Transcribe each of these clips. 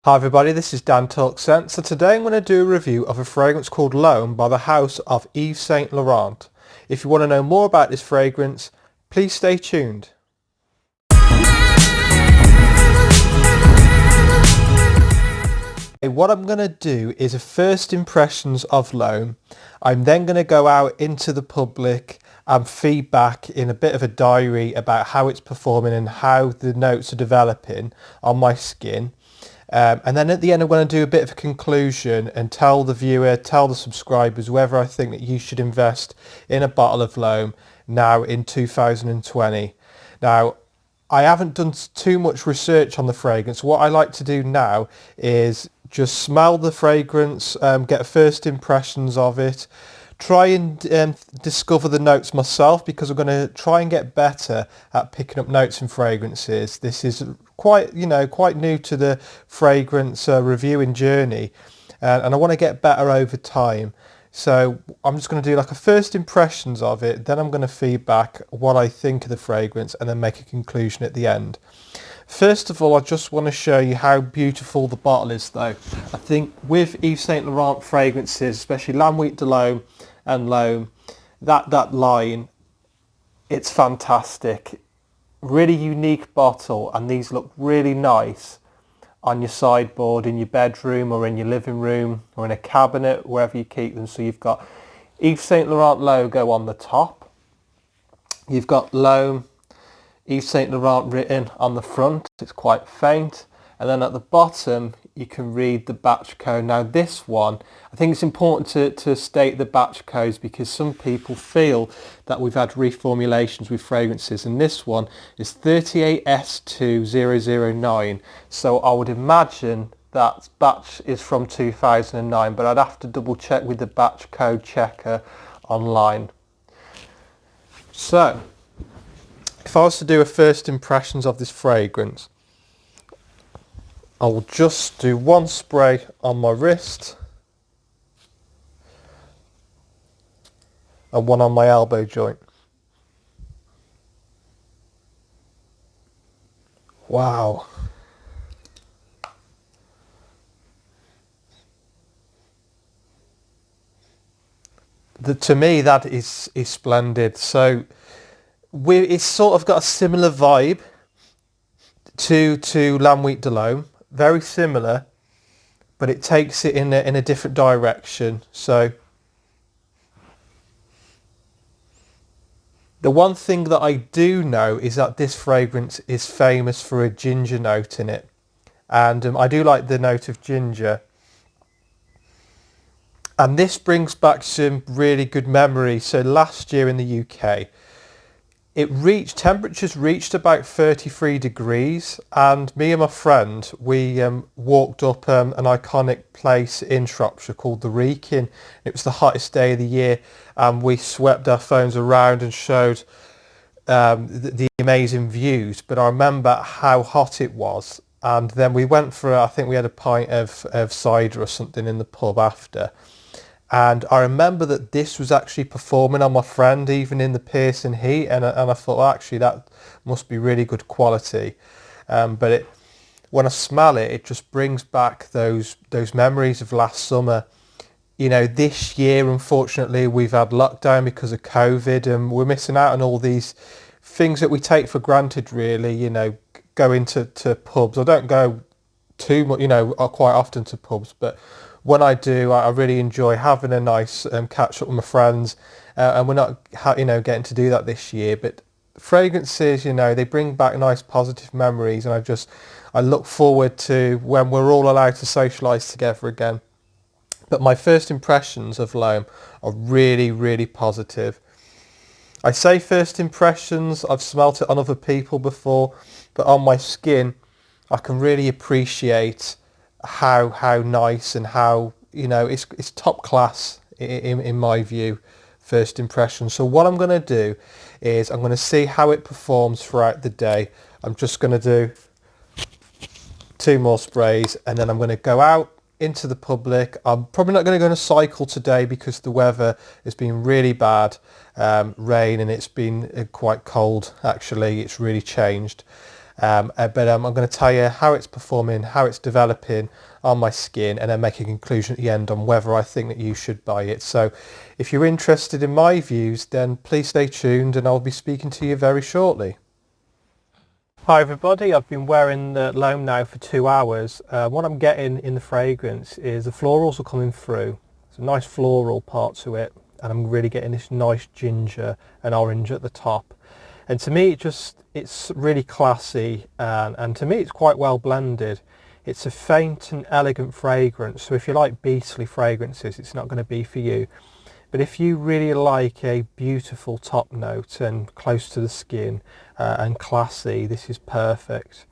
Hi everybody, this is Dan Talks Sense. So today I'm going to do a review of a fragrance called L'Homme by the house of Yves Saint Laurent. If you want to know more about this fragrance, please stay tuned. What I'm going to do is a first impressions of L'Homme. I'm then going to go out into the public and feedback in a bit of a diary about how it's performing and how the notes are developing on my skin. And then at the end I'm going to do a bit of a conclusion and tell the viewer, tell the subscribers, whether I think that you should invest in a bottle of L'Homme now in 2020. Now, I haven't done too much research on the fragrance. What I like to do now is just smell the fragrance, get first impressions of it, try and discover the notes myself, because I'm going to try and get better at picking up notes in fragrances. This is quite new to the fragrance reviewing journey, and I want to get better over time. So I'm just going to do like a first impressions of it, then I'm going to feedback what I think of the fragrance and then make a conclusion at the end. First of all, I just want to show you how beautiful the bottle is though. I think with Yves Saint Laurent fragrances, especially L'Huile de L'Homme and L'Homme, that line, it's fantastic. Really unique bottle, and these look really nice on your sideboard, in your bedroom or in your living room or in a cabinet, wherever you keep them. So you've got Yves Saint Laurent logo on the top. You've got L'Homme, Yves Saint Laurent written on the front. It's quite faint. And then at the bottom, you can read the batch code. Now this one, I think it's important to state the batch codes, because some people feel that we've had reformulations with fragrances, and this one is 38S2009. So I would imagine that batch is from 2009, but I'd have to double check with the batch code checker online. So if I was to do a first impressions of this fragrance, I will just do one spray on my wrist and one on my elbow joint. Wow. To me, that is splendid. So it's sort of got a similar vibe to L'Huile de L'Homme. Very similar, but it takes it in a different direction. So the one thing that I do know is that this fragrance is famous for a ginger note in it, and I do like the note of ginger. And this brings back some really good memories. So last year in the UK, temperatures reached about 33 degrees, and me and my friend, we walked up an iconic place in Shropshire called the Wrekin. It was the hottest day of the year, and we swept our phones around and showed the amazing views. But I remember how hot it was, and then we went for, I think we had a pint of cider or something in the pub after. And I remember that this was actually performing on my friend, even in the piercing heat, and I thought, well, actually, that must be really good quality. But when I smell it, it just brings back those memories of last summer. You know, this year, unfortunately, we've had lockdown because of COVID, and we're missing out on all these things that we take for granted, really. You know, going to pubs. I don't go too much, quite often to pubs, but when I do, I really enjoy having a nice catch up with my friends, and we're not, getting to do that this year. But fragrances, they bring back nice positive memories, and I look forward to when we're all allowed to socialise together again. But my first impressions of L'Homme are really, really positive. I say first impressions, I've smelt it on other people before, but on my skin, I can really appreciate how nice and how it's top class in my view, first impression. So what I'm going to do is I'm going to see how it performs throughout the day. I'm just going to do 2 more sprays, and then I'm going to go out into the public. I'm probably not going to go on a cycle today because the weather has been really bad, rain, and it's been quite cold actually. It's really changed. But I'm going to tell you how it's performing, how it's developing on my skin, and then make a conclusion at the end on whether I think that you should buy it. So if you're interested in my views, then please stay tuned and I'll be speaking to you very shortly. Hi everybody, I've been wearing the Loam now for 2 hours. What I'm getting in the fragrance is the florals are coming through. It's a nice floral part to it, and I'm really getting this nice ginger and orange at the top. And to me it's really classy, and to me it's quite well blended. It's a faint and elegant fragrance, so if you like beastly fragrances it's not going to be for you. But if you really like a beautiful top note and close to the skin and classy, this is perfect.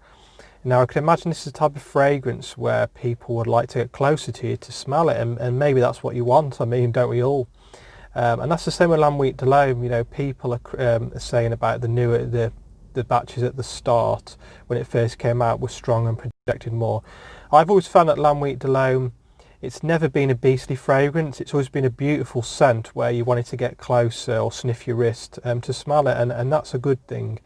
Now I can imagine this is the type of fragrance where people would like to get closer to you to smell it, and maybe that's what you want. I mean, don't we all? And that's the same with Lamb Wheat de L'Homme. You know, people are saying about the batches at the start when it first came out were strong and projected more. I've always found that Lamb Wheat de L'Homme, it's never been a beastly fragrance. It's always been a beautiful scent where you wanted to get closer or sniff your wrist to smell it, and that's a good thing.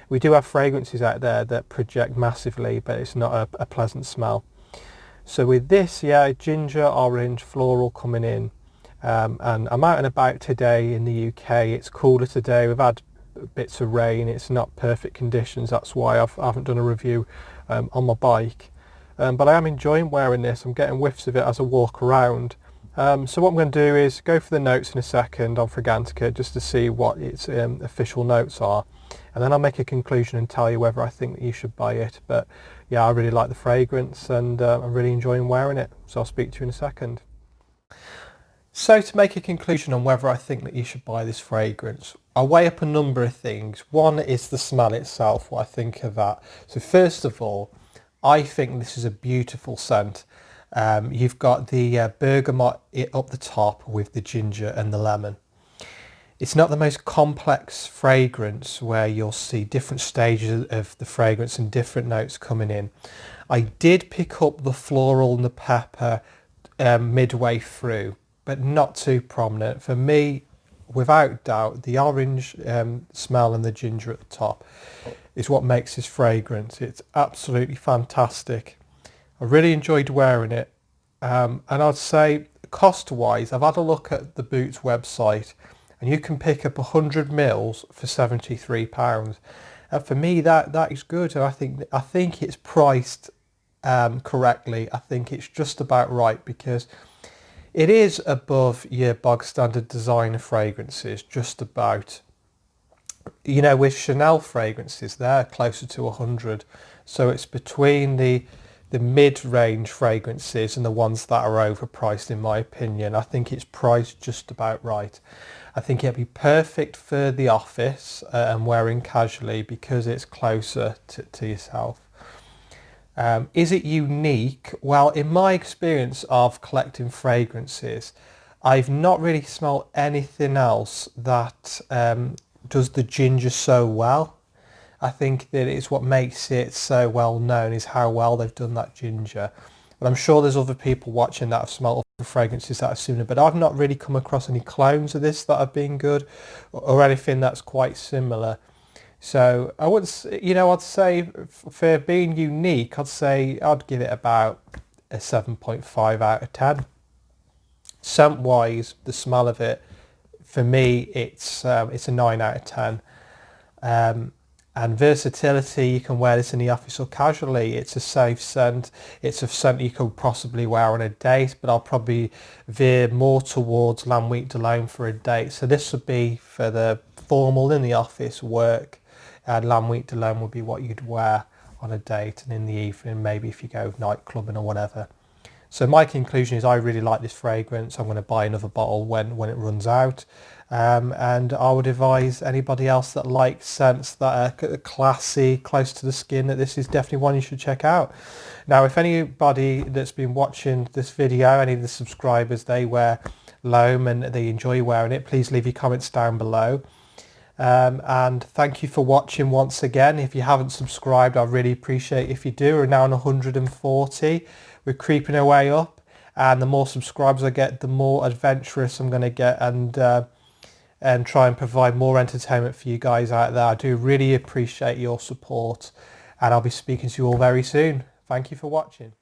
We do have fragrances out there that project massively, but it's not a pleasant smell. So with this, yeah, ginger, orange, floral coming in. And I'm out and about today in the UK. It's cooler today. We've had bits of rain. It's not perfect conditions. That's why I haven't done a review on my bike. But I am enjoying wearing this. I'm getting whiffs of it as I walk around. So what I'm going to do is go for the notes in a second on Fragrantica just to see what its official notes are. And then I'll make a conclusion and tell you whether I think that you should buy it. But yeah, I really like the fragrance, and I'm really enjoying wearing it. So I'll speak to you in a second. So to make a conclusion on whether I think that you should buy this fragrance, I'll weigh up a number of things. One is the smell itself, what I think of that. So first of all, I think this is a beautiful scent. You've got the bergamot up the top with the ginger and the lemon. It's not the most complex fragrance where you'll see different stages of the fragrance and different notes coming in. I did pick up the floral and the pepper midway through, but not too prominent. For me, without doubt, the orange smell and the ginger at the top is what makes this fragrance. It's absolutely fantastic. I really enjoyed wearing it. And I'd say cost-wise, I've had a look at the Boots website, and you can pick up 100 mils for £73. And for me, that is good. And I think it's priced correctly. I think it's just about right, because it is above your bog standard designer fragrances, just about. You know, with Chanel fragrances, they're closer to 100. So it's between the mid-range fragrances and the ones that are overpriced, in my opinion. I think it's priced just about right. I think it'd be perfect for the office and wearing casually because it's closer to yourself. Is it unique? Well, in my experience of collecting fragrances, I've not really smelled anything else that does the ginger so well. I think that it's what makes it so well known is how well they've done that ginger. But I'm sure there's other people watching that have smelled other fragrances that are similar, but I've not really come across any clones of this that have been good or anything that's quite similar. So I would, I'd say for being unique, I'd give it about a 7.5 out of 10. Scent wise, the smell of it, for me, it's a 9 out of 10. And versatility, you can wear this in the office or casually. It's a safe scent. It's a scent you could possibly wear on a date, but I'll probably veer more towards Lamb Wheat de L'Homme for a date. So this would be for the formal in the office work, and Lamb Wheat de L'Homme would be what you'd wear on a date and in the evening, maybe if you go night clubbing or whatever. So my conclusion is I really like this fragrance. I'm going to buy another bottle when it runs out. And I would advise anybody else that likes scents that are classy, close to the skin, that this is definitely one you should check out. Now, if anybody that's been watching this video, any of the subscribers, they wear L'Homme and they enjoy wearing it, please leave your comments down below. And thank you for watching once again. If you haven't subscribed, I really appreciate if you do. We're now on 140. We're creeping our way up, and the more subscribers I get, the more adventurous I'm going to get, and try and provide more entertainment for you guys out there. I do really appreciate your support, and I'll be speaking to you all very soon. Thank you for watching.